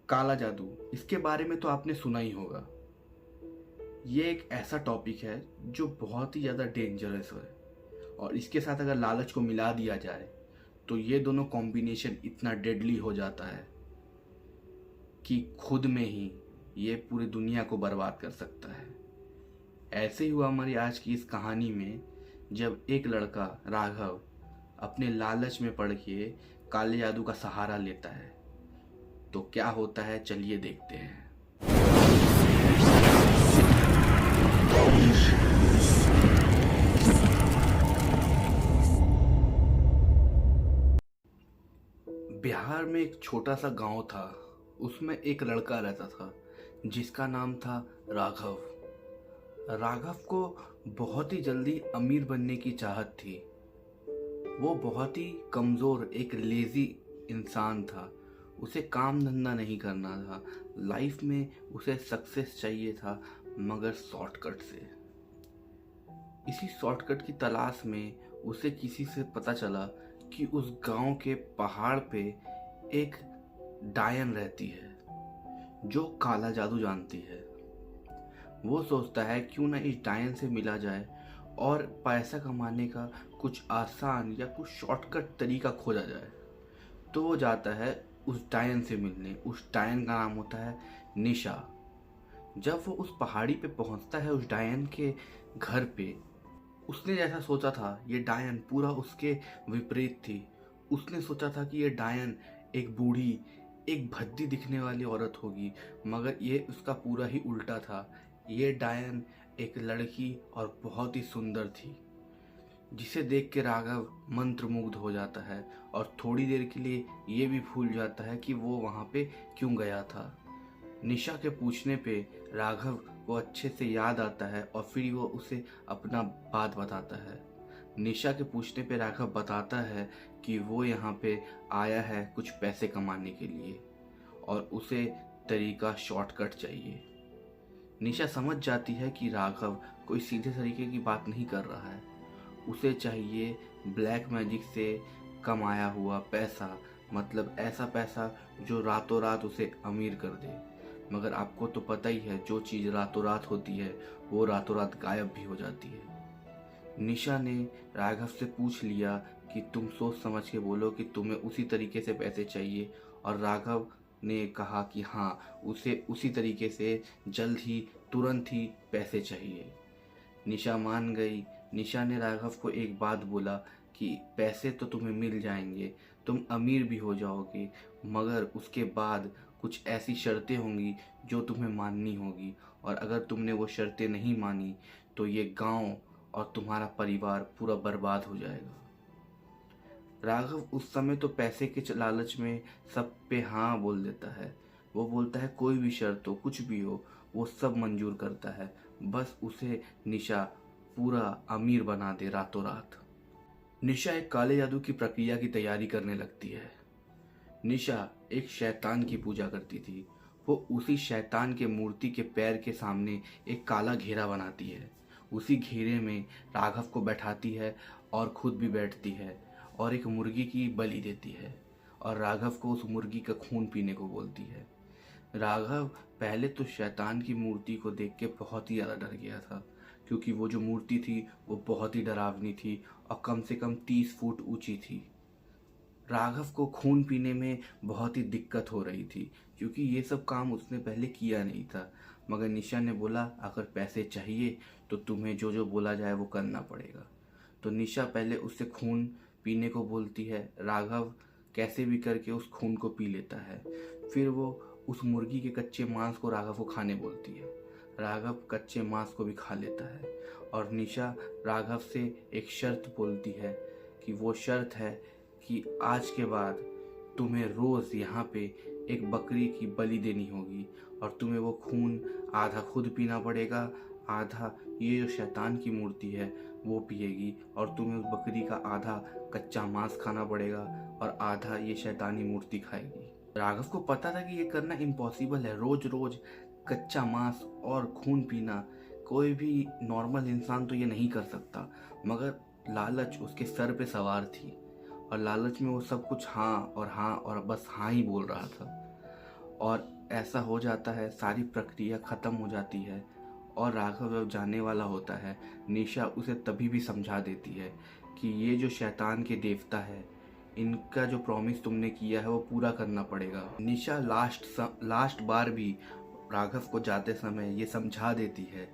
काला जादू, इसके बारे में तो आपने सुना ही होगा। ये एक ऐसा टॉपिक है जो बहुत ही ज़्यादा डेंजरस है, और इसके साथ अगर लालच को मिला दिया जाए तो ये दोनों कॉम्बिनेशन इतना डेडली हो जाता है कि खुद में ही ये पूरी दुनिया को बर्बाद कर सकता है। ऐसे ही हुआ हमारी आज की इस कहानी में, जब एक लड़का राघव अपने लालच में पड़ के काले जादू का सहारा लेता है। तो क्या होता है, चलिए देखते हैं। बिहार में एक छोटा सा गांव था। उसमें एक लड़का रहता था जिसका नाम था राघव। राघव को बहुत ही जल्दी अमीर बनने की चाहत थी। वो बहुत ही कमज़ोर, एक लेज़ी इंसान था। उसे काम धंधा नहीं करना था। लाइफ में उसे सक्सेस चाहिए था, मगर शॉर्टकट से। इसी शॉर्टकट की तलाश में उसे किसी से पता चला कि उस गांव के पहाड़ पे एक डायन रहती है जो काला जादू जानती है। वो सोचता है क्यों ना इस डायन से मिला जाए और पैसा कमाने का कुछ आसान या कुछ शॉर्टकट तरीका खोजा जाए। तो वो जाता है उस डायन से मिलने। उस डायन का नाम होता है निशा। जब वो उस पहाड़ी पे पहुंचता है, उस डायन के घर पे, उसने जैसा सोचा था ये डायन पूरा उसके विपरीत थी। उसने सोचा था कि ये डायन एक बूढ़ी, एक भद्दी दिखने वाली औरत होगी, मगर ये उसका पूरा ही उल्टा था। ये डायन एक लड़की और बहुत ही सुंदर थी, जिसे देख के राघव मंत्रमुग्ध हो जाता है और थोड़ी देर के लिए ये भी भूल जाता है कि वो वहाँ पे क्यों गया था। निशा के पूछने पे राघव को अच्छे से याद आता है और फिर वो उसे अपना बात बताता है। निशा के पूछने पे राघव बताता है कि वो यहाँ पे आया है कुछ पैसे कमाने के लिए और उसे तरीका शॉर्टकट चाहिए। निशा समझ जाती है कि राघव कोई सीधे तरीके की बात नहीं कर रहा है। उसे चाहिए ब्लैक मैजिक से कमाया हुआ पैसा, मतलब ऐसा पैसा जो रातों रात उसे अमीर कर दे। मगर आपको तो पता ही है, जो चीज़ रातों रात होती है वो रातों रात गायब भी हो जाती है। निशा ने राघव से पूछ लिया कि तुम सोच समझ के बोलो कि तुम्हें उसी तरीके से पैसे चाहिए, और राघव ने कहा कि हाँ, उसे उसी तरीके से जल्द ही, तुरंत ही पैसे चाहिए। निशा मान गई। निशा ने राघव को एक बात बोला कि पैसे तो तुम्हें मिल जाएंगे, तुम अमीर भी हो जाओगे, मगर उसके बाद कुछ ऐसी शर्तें होंगी जो तुम्हें माननी होगी, और अगर तुमने वो शर्तें नहीं मानी तो ये गांव और तुम्हारा परिवार पूरा बर्बाद हो जाएगा। राघव उस समय तो पैसे के लालच में सब पे हाँ बोल देता है। वो बोलता है कोई भी शर्त हो, कुछ भी हो, वो सब मंजूर करता है, बस उसे निशा पूरा अमीर बना दे रातों रात। निशा एक काले जादू की प्रक्रिया की तैयारी करने लगती है। निशा एक शैतान की पूजा करती थी। वो उसी शैतान के मूर्ति के पैर के सामने एक काला घेरा बनाती है। उसी घेरे में राघव को बैठाती है और खुद भी बैठती है, और एक मुर्गी की बलि देती है, और राघव को उस मुर्गी का खून पीने को बोलती है। राघव पहले तो शैतान की मूर्ति को देख के बहुत ही ज़्यादा डर गया था, क्योंकि वो जो मूर्ति थी वो बहुत ही डरावनी थी और कम से कम 30 फुट ऊंची थी। राघव को खून पीने में बहुत ही दिक्कत हो रही थी, क्योंकि ये सब काम उसने पहले किया नहीं था। मगर निशा ने बोला अगर पैसे चाहिए तो तुम्हें जो जो बोला जाए वो करना पड़ेगा। तो निशा पहले उससे खून पीने को बोलती है। राघव कैसे भी करके उस खून को पी लेता है। फिर वो उस मुर्गी के कच्चे मांस को राघव को खाने बोलती है। राघव कच्चे मांस को भी खा लेता है, और निशा राघव से एक शर्त बोलती है कि वो शर्त है कि आज के बाद तुम्हें रोज़ यहाँ पे एक बकरी की बलि देनी होगी, और तुम्हें वो खून आधा खुद पीना पड़ेगा, आधा ये जो शैतान की मूर्ति है वो पिएगी, और तुम्हें उस बकरी का आधा कच्चा मांस खाना पड़ेगा और आधा ये शैतानी मूर्ति खाएगी। राघव को पता था कि ये करना इम्पॉसिबल है। रोज रोज कच्चा मांस और खून पीना कोई भी नॉर्मल इंसान तो ये नहीं कर सकता, मगर लालच उसके सर पे सवार थी। और लालच में वो सब कुछ हाँ और बस हाँ ही बोल रहा था। और ऐसा हो जाता है, सारी प्रक्रिया ख़त्म हो जाती है और राघव जब जाने वाला होता है, निशा उसे तभी भी समझा देती है कि ये जो शैतान के देवता है, इनका जो प्रॉमिस तुमने किया है वो पूरा करना पड़ेगा। निशा लास्ट बार भी राघव को जाते समय ये समझा देती है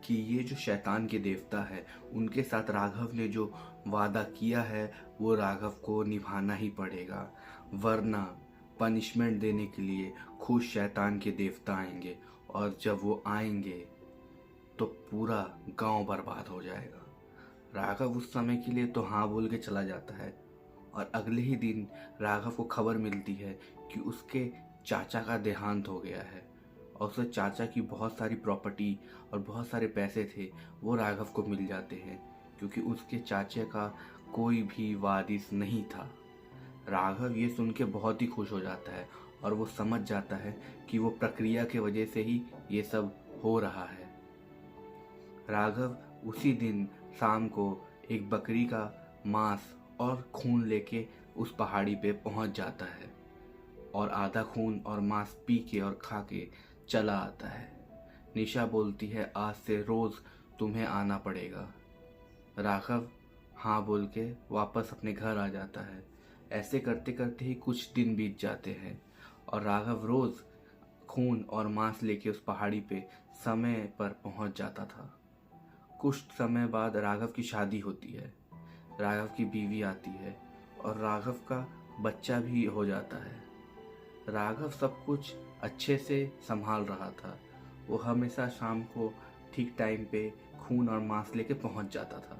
कि ये जो शैतान के देवता है, उनके साथ राघव ने जो वादा किया है वो राघव को निभाना ही पड़ेगा, वरना पनिशमेंट देने के लिए खुद शैतान के देवता आएंगे और जब वो आएंगे तो पूरा गांव बर्बाद हो जाएगा। राघव उस समय के लिए तो हाँ बोल के चला जाता है और अगले ही दिन राघव को खबर मिलती है कि उसके चाचा का देहांत हो गया है और उसके चाचा की बहुत सारी प्रॉपर्टी और बहुत सारे पैसे थे वो राघव को मिल जाते हैं, क्योंकि उसके चाचे का कोई भी वारिस नहीं था। राघव ये सुन के बहुत ही खुश हो जाता है और वो समझ जाता है कि वो प्रक्रिया के वजह से ही ये सब हो रहा है। राघव उसी दिन शाम को एक बकरी का मांस और खून लेके उस पहाड़ी पे पहुंच जाता है और आधा खून और मांस पी के और खा के चला आता है। निशा बोलती है, आज से रोज़ तुम्हें आना पड़ेगा। राघव हाँ बोल के वापस अपने घर आ जाता है। ऐसे करते करते ही कुछ दिन बीत जाते हैं और राघव रोज़ खून और मांस लेके उस पहाड़ी पे समय पर पहुंच जाता था। कुछ समय बाद राघव की शादी होती है, राघव की बीवी आती है और राघव का बच्चा भी हो जाता है। राघव सब कुछ अच्छे से संभाल रहा था। वो हमेशा शाम को ठीक टाइम पे खून और मांस लेके पहुंच जाता था।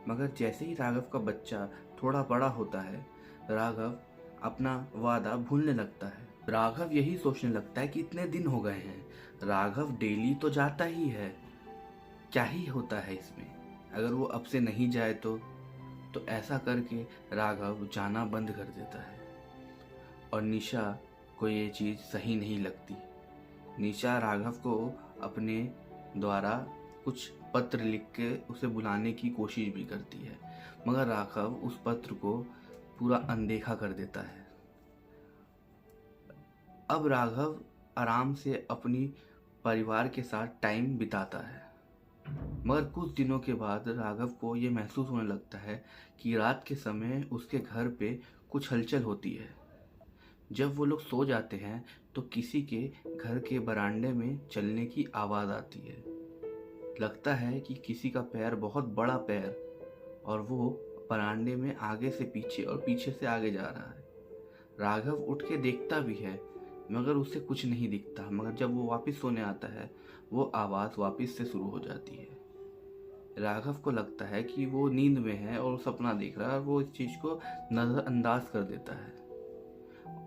मगर जैसे ही राघव का बच्चा थोड़ा बड़ा होता है, राघव अपना वादा भूलने लगता है। राघव यही सोचने लगता है कि इतने दिन हो गए हैं, राघव डेली तो जाता ही है, क्या ही होता है इसमें, अगर वो अब से नहीं जाए तो ऐसा करके राघव जाना बंद कर देता है। और निशा को ये चीज़ सही नहीं लगती। निशा राघव को अपने द्वारा कुछ पत्र लिख के उसे बुलाने की कोशिश भी करती है, मगर राघव उस पत्र को पूरा अनदेखा कर देता है। अब राघव आराम से अपनी परिवार के साथ टाइम बिताता है, मगर कुछ दिनों के बाद राघव को ये महसूस होने लगता है कि रात के समय उसके घर पे कुछ हलचल होती है। जब वो लोग सो जाते हैं तो किसी के घर के बरामदे में चलने की आवाज़ आती है। लगता है कि किसी का पैर, बहुत बड़ा पैर, और वो बरामदे में आगे से पीछे और पीछे से आगे जा रहा है। राघव उठ के देखता भी है, मगर उसे कुछ नहीं दिखता। मगर जब वो वापस सोने आता है, वो आवाज़ वापस से शुरू हो जाती है। राघव को लगता है कि वो नींद में है और सपना देख रहा है, और वो इस चीज़ को नज़रअंदाज कर देता है।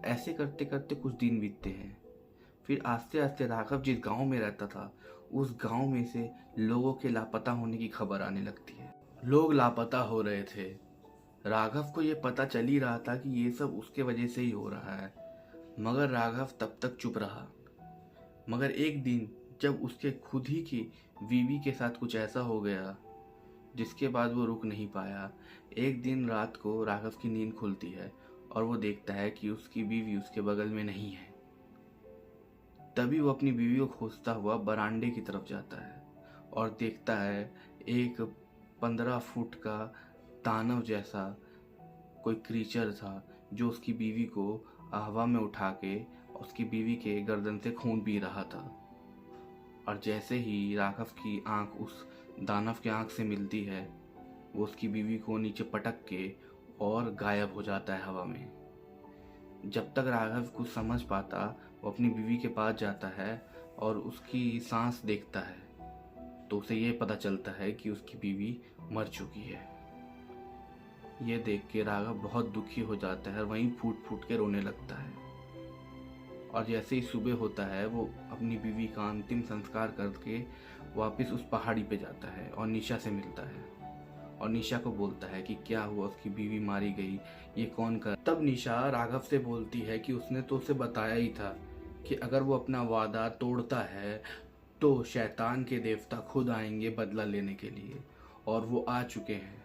ऐसे करते करते कुछ दिन बीतते हैं। फिर आस्ते आस्ते राघव जिस गांव में रहता था, उस गांव में से लोगों के लापता होने की खबर आने लगती है। लोग लापता हो रहे थे। राघव को ये पता चल ही रहा था कि ये सब उसके वजह से ही हो रहा है, मगर राघव तब तक चुप रहा। मगर एक दिन जब उसके खुद ही की बीवी के साथ कुछ ऐसा हो गया जिसके बाद वो रुक नहीं पाया। एक दिन रात को राघव की नींद खुलती है और वो देखता है कि उसकी बीवी उसके बगल में नहीं है। तभी वो अपनी बीवी को खोजता हुआ बरामदे की तरफ जाता है और देखता है एक 15 फुट का दानव जैसा कोई क्रीचर था, जो उसकी बीवी को हवा में उठा के उसकी बीवी के गर्दन से खून पी रहा था। और जैसे ही राघव की आंख उस दानव के आंख से मिलती है, वो उसकी बीवी को नीचे पटक के और गायब हो जाता है हवा में। जब तक राघव कुछ समझ पाता, वो अपनी बीवी के पास जाता है और उसकी सांस देखता है, तो उसे ये पता चलता है कि उसकी बीवी मर चुकी है। ये देख के राघव बहुत दुखी हो जाता है और वहीं फूट फूट के रोने लगता है। और जैसे ही सुबह होता है, वो अपनी बीवी का अंतिम संस्कार करके वापस उस पहाड़ी पे जाता है और निशा से मिलता है और निशा को बोलता है कि क्या हुआ, उसकी बीवी मारी गई, ये कौन कर। तब निशा राघव से बोलती है कि उसने तो उसे बताया ही था कि अगर वो अपना वादा तोड़ता है तो शैतान के देवता खुद आएंगे बदला लेने के लिए, और वो आ चुके हैं।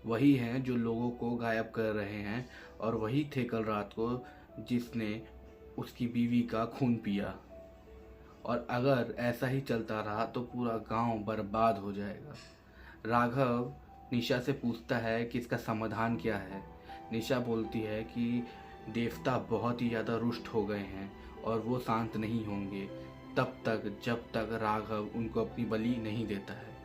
वही हैं जो लोगों को गायब कर रहे हैं, और वही थे कल रात को जिसने उसकी बीवी का खून पिया। और अगर ऐसा ही चलता रहा तो पूरा गांव बर्बाद हो जाएगा। राघव निशा से पूछता है कि इसका समाधान क्या है। निशा बोलती है कि देवता बहुत ही ज़्यादा रुष्ट हो गए हैं और वो शांत नहीं होंगे तब तक जब तक राघव उनको अपनी बलि नहीं देता है।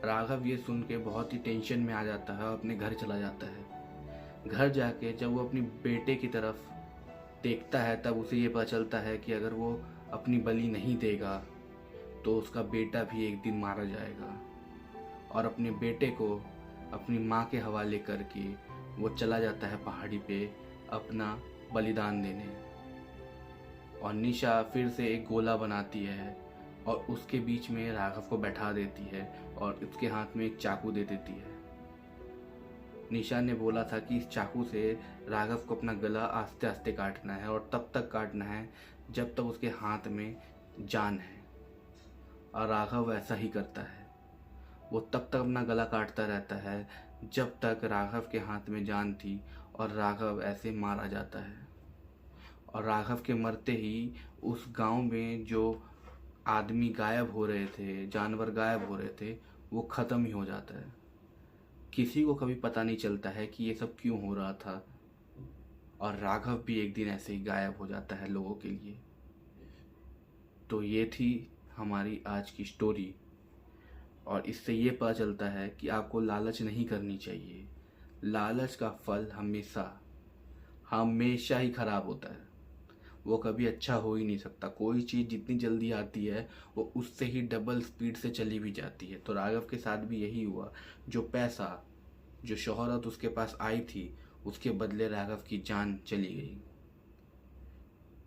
राघव ये सुन के बहुत ही टेंशन में आ जाता है और अपने घर चला जाता है। घर जाके जब वो अपनी बेटे की तरफ देखता है तब उसे ये पता चलता है कि अगर वो अपनी बलि नहीं देगा तो उसका बेटा भी एक दिन मारा जाएगा। और अपने बेटे को अपनी माँ के हवाले करके वो चला जाता है पहाड़ी पे अपना बलिदान देने। और निशा फिर से एक गोला बनाती है और उसके बीच में राघव को बैठा देती है और उसके हाथ में एक चाकू दे देती है। निशा ने बोला था कि इस चाकू से राघव को अपना गला आस्ते आस्ते काटना है और तब तक काटना है जब तक उसके हाथ में जान है। और राघव ऐसा ही करता है। वो तब तक अपना गला काटता रहता है जब तक राघव के हाथ में जान थी और राघव ऐसे मारा जाता है। और राघव के मरते ही उस गांव में जो आदमी गायब हो रहे थे, जानवर गायब हो रहे थे, वो ख़त्म ही हो जाता है। किसी को कभी पता नहीं चलता है कि ये सब क्यों हो रहा था। और राघव भी एक दिन ऐसे ही गायब हो जाता है लोगों के लिए। तो ये थी हमारी आज की स्टोरी। और इससे ये पता चलता है कि आपको लालच नहीं करनी चाहिए। लालच का फल हमेशा हमेशा ही खराब होता है। वो कभी अच्छा हो ही नहीं सकता। कोई चीज़ जितनी जल्दी आती है वो उससे ही डबल स्पीड से चली भी जाती है। तो राघव के साथ भी यही हुआ। जो पैसा, जो शोहरत उसके पास आई थी, उसके बदले राघव की जान चली गई।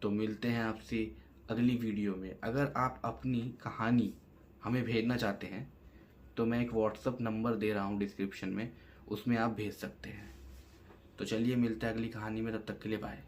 तो मिलते हैं आपसे अगली वीडियो में। अगर आप अपनी कहानी हमें भेजना चाहते हैं तो मैं एक व्हाट्सअप नंबर दे रहा हूँ डिस्क्रिप्शन में, उसमें आप भेज सकते हैं। तो चलिए मिलते हैं अगली कहानी में, तब तक के लिए बाय।